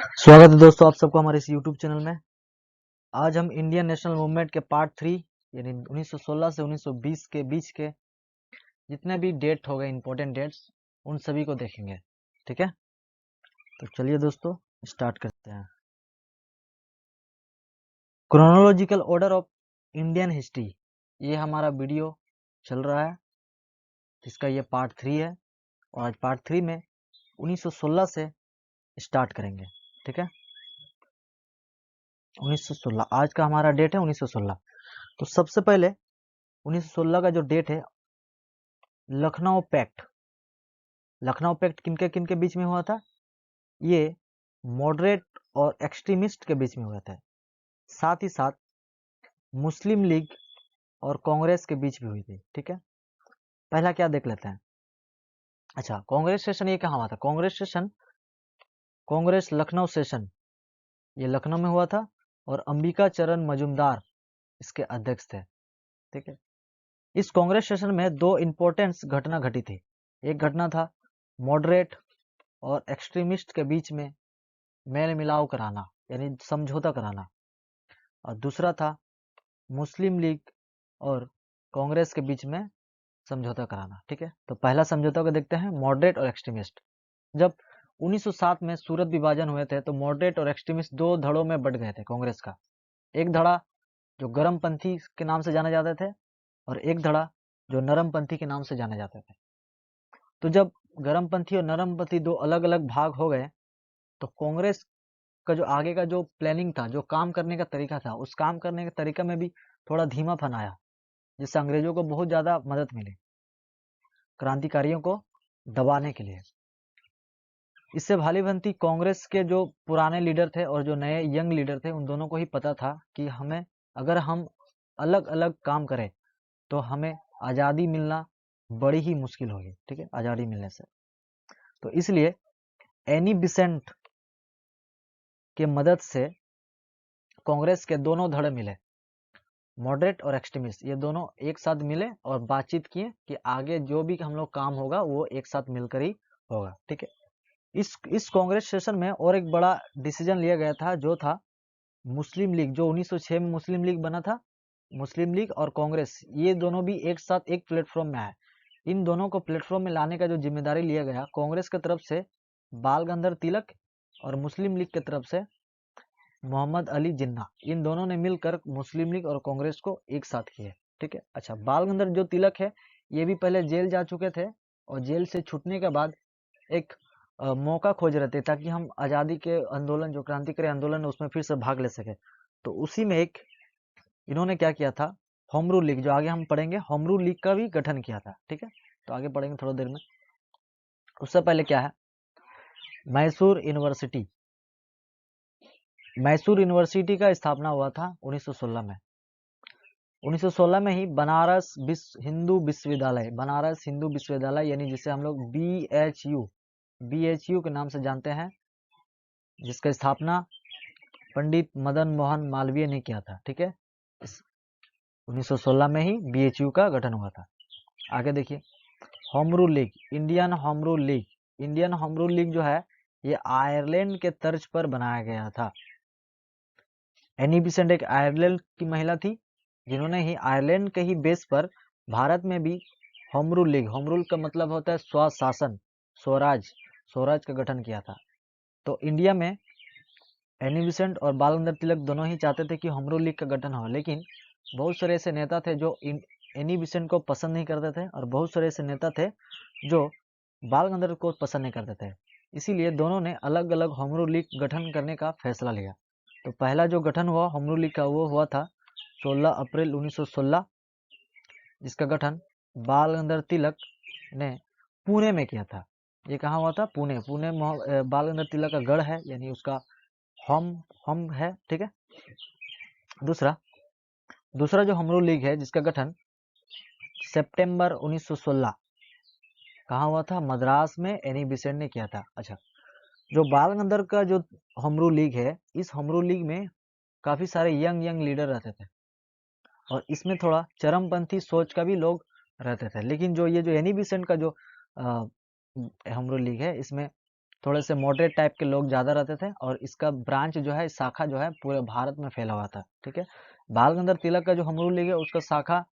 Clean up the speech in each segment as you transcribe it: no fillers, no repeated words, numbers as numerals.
स्वागत है दोस्तों आप सबको हमारे इस YouTube चैनल में। आज हम इंडियन नेशनल मूवमेंट के पार्ट 3 यानी 1916 से 1920 के बीच के जितने भी डेट हो गए इंपॉर्टेंट डेट्स उन सभी को देखेंगे। ठीक है, तो चलिए दोस्तों स्टार्ट करते हैं। Chronological order of Indian history, ये हमारा वीडियो चल रहा है जिसका ये पार्ट 3 है और आज पार्ट 3 में 1916 से स्टार्ट करेंगे। ठीक है, 1916 आज का हमारा डेट है 1916। तो सबसे पहले 1916 का जो डेट है, लखनऊ पैक्ट। लखनऊ पैक्ट किनके किनके बीच में हुआ था? ये मॉडरेट और एक्सट्रीमिस्ट के बीच में हुआ था। साथ ही साथ मुस्लिम लीग और कांग्रेस के बीच भी हुई थी। ठीक है, पहला क्या देख लेते हैं। अच्छा, कांग्रेस सेशन ये कहाँ हुआ था? कांग्रेस सेशन, कांग्रेस लखनऊ सेशन, ये लखनऊ में हुआ था और अंबिका चरण मजूमदार इसके अध्यक्ष थे। ठीक है, इस कांग्रेस सेशन में दो इंपॉर्टेंट घटना घटी थी। एक घटना था मॉडरेट और एक्सट्रीमिस्ट के बीच में मेल मिलाप कराना यानी समझौता कराना, और दूसरा था मुस्लिम लीग और कांग्रेस के बीच में समझौता कराना। ठीक है, तो पहला समझौता को देखते हैं, मॉडरेट और एक्सट्रीमिस्ट। जब 1907 में सूरत विभाजन हुए थे तो मॉडरेट और एक्सट्रीमिस्ट दो धड़ों में बट गए थे कांग्रेस का। एक धड़ा जो गर्मपंथी के नाम से जाने जाते थे और एक धड़ा जो नरमपंथी के नाम से जाने जाते थे। तो जब गर्मपंथी और नरमपंथी दो अलग अलग भाग हो गए तो कांग्रेस का जो आगे का जो प्लानिंग था, जो काम करने का तरीका था, उस काम करने के तरीका में भी थोड़ा धीमापन आया, जिससे अंग्रेजों को बहुत ज्यादा मदद मिली क्रांतिकारियों को दबाने के लिए। इससे भाली भांति कांग्रेस के जो पुराने लीडर थे और जो नए यंग लीडर थे, उन दोनों को ही पता था कि हमें, अगर हम अलग अलग काम करें तो हमें आजादी मिलना बड़ी ही मुश्किल होगी। ठीक है, आजादी मिलने से। तो इसलिए एनी बिसेंट के मदद से कांग्रेस के दोनों धड़े मिले, मॉडरेट और एक्सट्रीमिस्ट, ये दोनों एक साथ मिले और बातचीत किए कि आगे जो भी हम लोग काम होगा वो एक साथ मिलकर ही होगा। ठीक है, इस कांग्रेस सेशन में और एक बड़ा डिसीजन लिया गया था, जो था मुस्लिम लीग, जो 1906 में मुस्लिम लीग बना था। मुस्लिम लीग और कांग्रेस ये दोनों भी एक साथ एक प्लेटफॉर्म में आए। इन दोनों को प्लेटफॉर्म में लाने का जो जिम्मेदारी लिया गया, कांग्रेस की तरफ से बाल गंगाधर तिलक और मुस्लिम लीग की तरफ से मोहम्मद अली जिन्ना, इन दोनों ने मिलकर मुस्लिम लीग और कांग्रेस को एक साथ किया। ठीक है, अच्छा, बाल गंगाधर जो तिलक है, ये भी पहले जेल जा चुके थे और जेल से छूटने के बाद एक मौका खोज रहे थे ताकि हम आज़ादी के आंदोलन, जो क्रांतिकारी आंदोलन है, उसमें फिर से भाग ले सके। तो उसी में एक इन्होंने क्या किया था, होम रूल लीग, जो आगे हम पढ़ेंगे, होम रूल लीग का भी गठन किया था। ठीक है, तो आगे पढ़ेंगे थोड़ा देर में। उससे पहले क्या है, मैसूर यूनिवर्सिटी, मैसूर यूनिवर्सिटी का स्थापना हुआ था 1916 में। 1916 में ही बनारस हिंदू विश्वविद्यालय, बनारस हिंदू विश्वविद्यालय यानी जिसे हम लोग BHU के नाम से जानते हैं, जिसका स्थापना पंडित मदन मोहन मालवीय ने किया था। ठीक है, 1916 में ही BHU का गठन हुआ था। आगे देखिए, home rule league, Indian home rule league. Indian home rule league जो है, ये आयरलैंड के तर्ज पर बनाया गया था। एनी बिसेंट एक आयरलैंड की महिला थी, जिन्होंने ही आयरलैंड के ही बेस पर भारत में भी home rule league, home rule का मतलब होता है स्वशासन, स्वराज, स्वराज का गठन किया था। तो इंडिया में एनी बिसेंट और बाल गंगाधर तिलक दोनों ही चाहते थे कि होम रूल लीग का गठन हो, लेकिन बहुत सारे ऐसे नेता थे जो एनी बिसेंट को पसंद नहीं करते थे और बहुत सारे ऐसे नेता थे जो बाल गंगाधर को पसंद नहीं करते थे। इसीलिए दोनों ने अलग अलग होम रूल लीग गठन करने का फैसला लिया। तो पहला जो गठन हुआ होम रूल लीग का, वो हुआ था 16 अप्रैल 1916, जिसका गठन बाल गंगाधर तिलक ने पुणे में किया था। ये कहाँ हुआ था? पुणे। पुणे बाल गंगाधर तिलक का गढ़ है, यानी उसका होम है। ठीक है, दूसरा जो होम रूल लीग है, जिसका गठन सितंबर 1916 कहाँ हुआ था? मद्रास में एनी बिसेंट ने किया था। अच्छा, जो बाल गंगाधर का जो होम रूल लीग है, इस होम रूल लीग में काफी सारे यंग लीडर रहते थे और इसमें थोड़ा चरमपंथी सोच का भी लोग रहते थे। लेकिन जो ये जो एनी बिसेंट का जो होम रूल लीग है, इसमें थोड़े से मॉडरेट टाइप के लोग ज़्यादा रहते थे, और इसका ब्रांच जो है, शाखा जो है पूरे भारत में फैला हुआ था। ठीक है, बाल गंगाधर तिलक का जो होम रूल लीग है उसका शाखा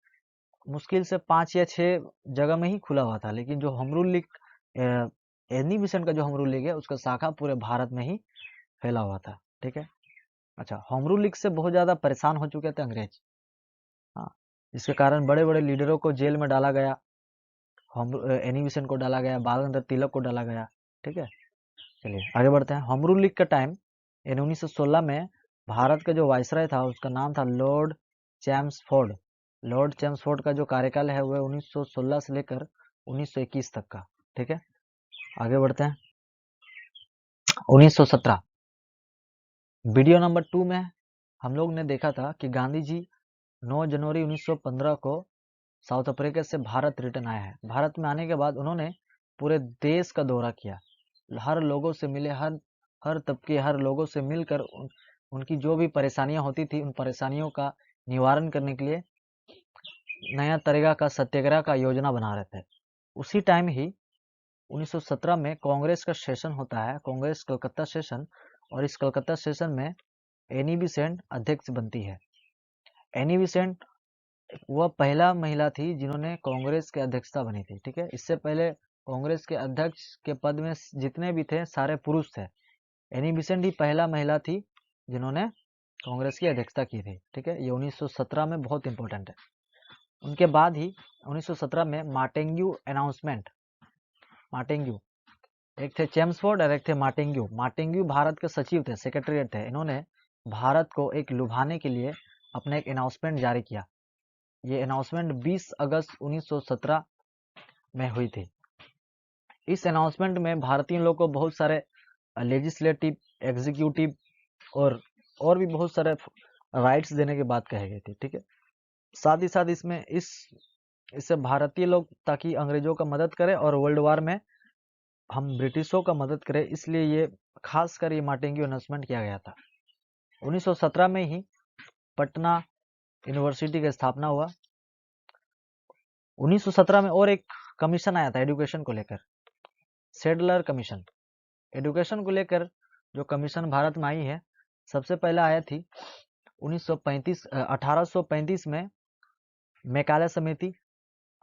मुश्किल से 5 या 6 जगह में ही खुला हुआ था, लेकिन जो home rule league Annie Besant का जो होम रूल लीग है उसका शाखा पूरे भारत में ही फैला हुआ था। ठीक है, अच्छा, होम रूल लीग से बहुत ज़्यादा परेशान हो चुके थे अंग्रेज। हाँ, जिसके कारण बड़े बड़े लीडरों को जेल में डाला गया, एनी बेसेंट को डाला गया, बाल गंगाधर तिलक को डाला गया। ठीक है, चलिए आगे बढ़ते हैं। होम रूल लीग का टाइम 1916 में भारत का जो वायसराय था उसका नाम था लॉर्ड चैम्सफोर्ड। लॉर्ड चैम्सफोर्ड का जो कार्यकाल है वह 1916 से लेकर 1921 तक का। ठीक है, आगे बढ़ते हैं। 1917 वीडियो नंबर 2 में हम लोग ने देखा था कि गांधी जी 9 जनवरी 1915 को साउथ अफ्रीका से भारत रिटर्न आया है। भारत में आने के बाद उन्होंने पूरे देश का दौरा किया, हर लोगों से मिले, हर तबके, हर लोगों से मिलकर उनकी जो भी परेशानियां होती थी उन परेशानियों का निवारण करने के लिए नया तरीका का सत्याग्रह का योजना बना रहे थे। उसी टाइम ही 1917 में कांग्रेस का सेशन होता है, कांग्रेस कलकत्ता सेशन, और इस कलकत्ता सेशन में एनी बेसेंट अध्यक्ष बनती है। एनी बेसेंट वह पहला महिला थी जिन्होंने कांग्रेस के अध्यक्षता बनी थी। ठीक है, इससे पहले कांग्रेस के अध्यक्ष के पद में जितने भी थे सारे पुरुष थे। एनी बेसेंट ही पहला महिला थी जिन्होंने कांग्रेस की अध्यक्षता की थी। ठीक है, ये 1917 में बहुत इंपॉर्टेंट है। उनके बाद ही 1917 में मार्टेंग्यू अनाउंसमेंट, मार्टेंग्यू, एक थे चेम्सफोर्ड और एक थे मार्टेंग्यू। मार्टेंग्यू भारत के सचिव थे, सेक्रेटरीट थे। इन्होंने भारत को एक लुभाने के लिए अपना एक अनाउंसमेंट जारी किया। ये अनाउंसमेंट 20 अगस्त 1917 में हुई थी। इस अनाउंसमेंट में भारतीय लोगों को बहुत सारे लेजिस्लेटिव, एग्जीक्यूटिव और भी बहुत सारे राइट्स देने की बात कही गई थी। ठीक है, साथ ही साथ इससे भारतीय लोग ताकि अंग्रेजों का मदद करें और वर्ल्ड वार में हम ब्रिटिशों का मदद करें, इसलिए ये खासकर ये मार्टेंग्यू अनाउंसमेंट किया गया था। 1917 में ही पटना यूनिवर्सिटी की स्थापना हुआ। 1917 में और एक कमीशन आया था एजुकेशन को लेकर, सेडलर कमीशन। एजुकेशन को लेकर जो कमीशन भारत में आई है, सबसे पहले आया थी 1835 में मैकाले समिति,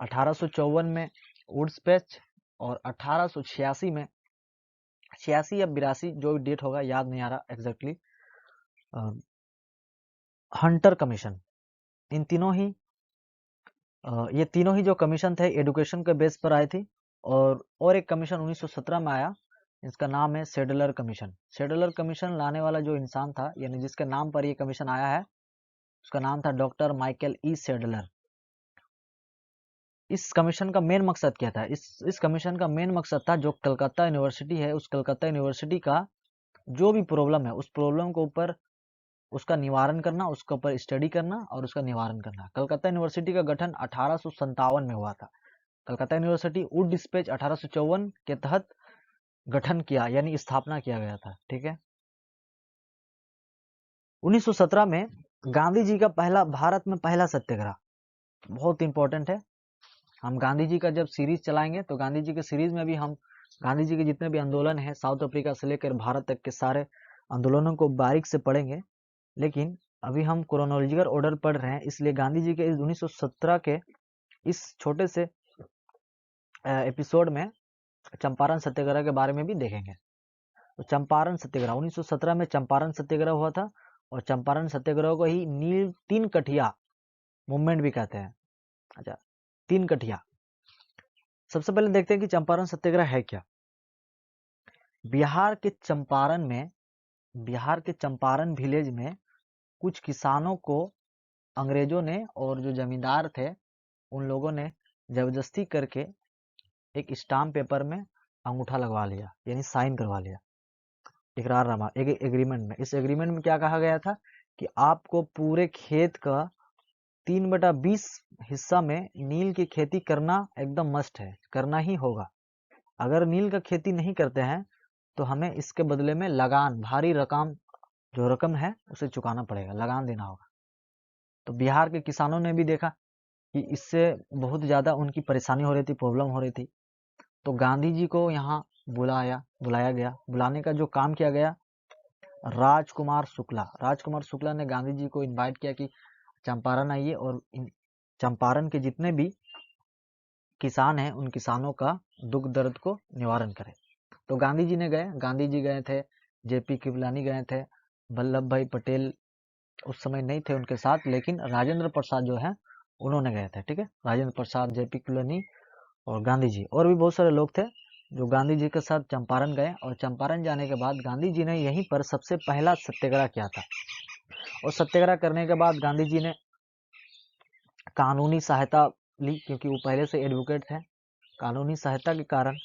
1854 में वुड्स पैच, और 1886 में, 86 या 82 जो डेट होगा याद नहीं आ रहा एग्जैक्टली, हंटर कमीशन। इन तीनों ही ये तीनों ही जो कमीशन थे एजुकेशन के बेस पर आए थे। और एक कमीशन 1917 में आया, इसका नाम है सेडलर कमीशन। सेडलर कमीशन लाने वाला जो इंसान था, यानी जिसके नाम पर ये कमीशन आया है, उसका नाम था डॉक्टर माइकल ई सेडलर। इस कमीशन का मेन मकसद क्या था? इस कमीशन का मेन मकसद था जो कलकत्ता यूनिवर्सिटी है, उस कलकत्ता यूनिवर्सिटी का जो भी प्रॉब्लम है उस प्रॉब्लम को ऊपर उसका निवारण करना, उसके ऊपर स्टडी करना और उसका निवारण करना। कलकत्ता यूनिवर्सिटी का गठन 1857 में हुआ था। कलकत्ता यूनिवर्सिटी वुड डिस्पैच 1854 के तहत गठन किया, यानी स्थापना किया गया था। ठीक है, 1917 में गांधी जी का भारत में पहला सत्याग्रह बहुत इंपॉर्टेंट है। हम गांधी जी का जब सीरीज चलाएंगे तो गांधी जी के सीरीज में भी हम गांधी जी के जितने भी आंदोलन है साउथ अफ्रीका से लेकर भारत तक के सारे आंदोलनों को बारीक से पढ़ेंगे। लेकिन अभी हम क्रोनोलॉजिकल ऑर्डर पढ़ रहे हैं, इसलिए गांधी जी के इस 1917 के इस छोटे से एपिसोड में चंपारण सत्याग्रह के बारे में भी देखेंगे। तो चंपारण सत्याग्रह 1917 में चंपारण सत्याग्रह हुआ था, और चंपारण सत्याग्रह को ही नील तीन कठिया मूवमेंट भी कहते हैं। अच्छा, तीन कठिया। सबसे पहले देखते हैं कि चंपारण सत्याग्रह है क्या। बिहार के चंपारण विलेज में कुछ किसानों को अंग्रेजों ने और जो जमींदार थे उन लोगों ने जबरदस्ती करके एक स्टाम्प पेपर में अंगूठा लगवा लिया, यानी साइन करवा लिया इकरारनामा, एक एग्रीमेंट में। इस एग्रीमेंट में क्या कहा गया था कि आपको पूरे खेत का 3/20 हिस्सा में नील की खेती करना एकदम मस्ट है, करना ही होगा। अगर नील का खेती नहीं करते हैं तो हमें इसके बदले में लगान, भारी रकम, जो रकम है उसे चुकाना पड़ेगा, लगान देना होगा। तो बिहार के किसानों ने भी देखा कि इससे बहुत ज़्यादा उनकी परेशानी हो रही थी, प्रॉब्लम हो रही थी। तो गांधी जी को यहाँ बुलाया गया। बुलाने का जो काम किया गया, राजकुमार शुक्ला ने गांधी जी को इनवाइट किया कि चंपारण आइए और चंपारण के जितने भी किसान हैं उन किसानों का दुख दर्द को निवारण करें। तो गांधी जी ने गए, गांधी जी गए थे, जेपी कृपलानी गए थे, वल्लभ भाई पटेल उस समय नहीं थे उनके साथ, लेकिन राजेंद्र प्रसाद जो है उन्होंने गए थे। ठीक है, राजेंद्र प्रसाद, जेपी कृपलानी और गांधी जी, और भी बहुत सारे लोग थे जो गांधी जी के साथ चंपारण गए। और चंपारण जाने के बाद गांधी जी ने यहीं पर सबसे पहला सत्याग्रह किया था। और सत्याग्रह करने के बाद गांधी जी ने कानूनी सहायता ली, क्योंकि वो पहले से एडवोकेट थे। कानूनी सहायता के कारण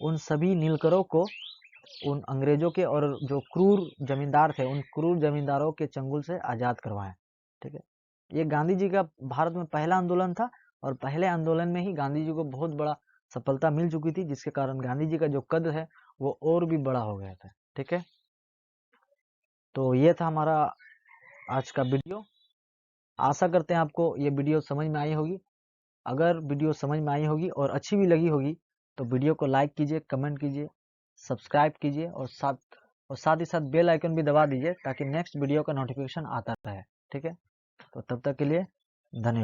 उन सभी नीलकरों को, उन अंग्रेजों के और जो क्रूर जमींदार थे, उन क्रूर जमींदारों के चंगुल से आजाद करवाए। ठीक है, ये गांधी जी का भारत में पहला आंदोलन था, और पहले आंदोलन में ही गांधी जी को बहुत बड़ा सफलता मिल चुकी थी, जिसके कारण गांधी जी का जो कद है वो और भी बड़ा हो गया था। ठीक है, तो ये था हमारा आज का वीडियो। आशा करते हैं आपको ये वीडियो समझ में आई होगी। अगर वीडियो समझ में आई होगी और अच्छी भी लगी होगी तो वीडियो को लाइक कीजिए, कमेंट कीजिए, सब्सक्राइब कीजिए, और साथ ही साथ बेल आइकन भी दबा दीजिए ताकि नेक्स्ट वीडियो का नोटिफिकेशन आता रहे। ठीक है, तो तब तक के लिए धन्यवाद।